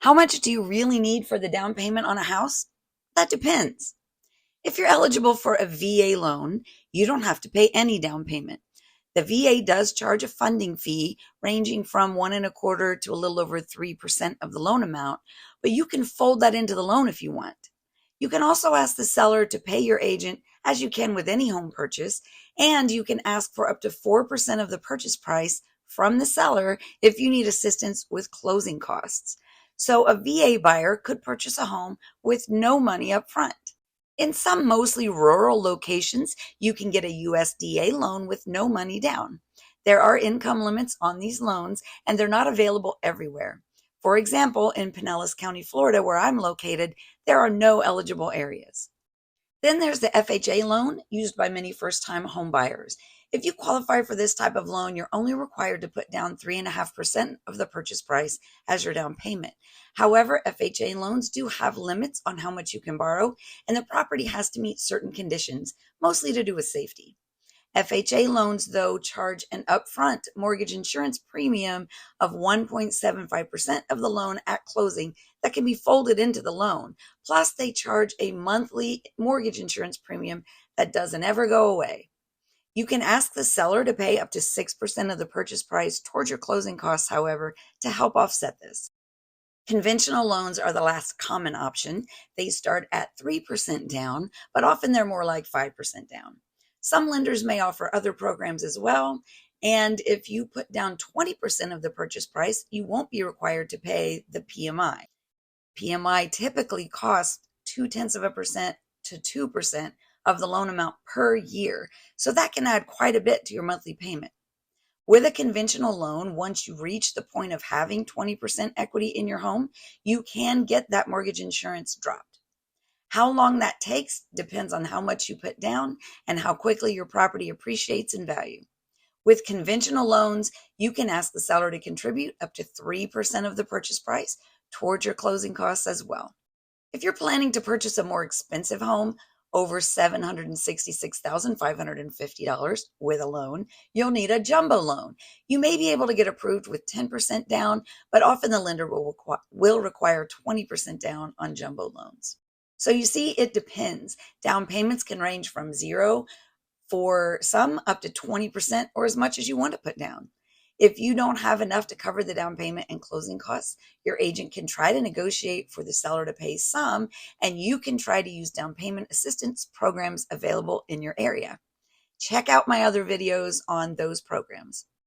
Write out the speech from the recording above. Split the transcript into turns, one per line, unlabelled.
How much do you really need for the down payment on a house? That depends. If you're eligible for a VA loan, you don't have to pay any down payment. The VA does charge a funding fee ranging from 1.25 to a little over 3% of the loan amount, but you can fold that into the loan if you want. You can also ask the seller to pay your agent as you can with any home purchase, and you can ask for up to 4% of the purchase price from the seller if you need assistance with closing costs. So a VA buyer could purchase a home with no money up front. In some mostly rural locations, you can get a USDA loan with no money down. There are income limits on these loans, and they're not available everywhere. For example, in Pinellas County, Florida, where I'm located, there are no eligible areas. Then there's the FHA loan used by many first-time home buyers. If you qualify for this type of loan, you're only required to put down 3.5% of the purchase price as your down payment. However, FHA loans do have limits on how much you can borrow, and the property has to meet certain conditions, mostly to do with safety. FHA loans, though, charge an upfront mortgage insurance premium of 1.75% of the loan at closing that can be folded into the loan. Plus, they charge a monthly mortgage insurance premium that doesn't ever go away. You can ask the seller to pay up to 6% of the purchase price towards your closing costs, however, to help offset this. Conventional loans are the last common option. They start at 3% down, but often they're more like 5% down. Some lenders may offer other programs as well. And if you put down 20% of the purchase price, you won't be required to pay the PMI. PMI typically costs 0.2% to 2% of the loan amount per year. So that can add quite a bit to your monthly payment. With a conventional loan, once you reach the point of having 20% equity in your home, you can get that mortgage insurance dropped. How long that takes depends on how much you put down and how quickly your property appreciates in value. With conventional loans, you can ask the seller to contribute up to 3% of the purchase price towards your closing costs as well. If you're planning to purchase a more expensive home, over $766,550 with a loan, you'll need a jumbo loan. You may be able to get approved with 10% down, but often the lender will require 20% down on jumbo loans. So you see, it depends. Down payments can range from zero for some up to 20% or as much as you want to put down. If you don't have enough to cover the down payment and closing costs, your agent can try to negotiate for the seller to pay some, and you can try to use down payment assistance programs available in your area. Check out my other videos on those programs.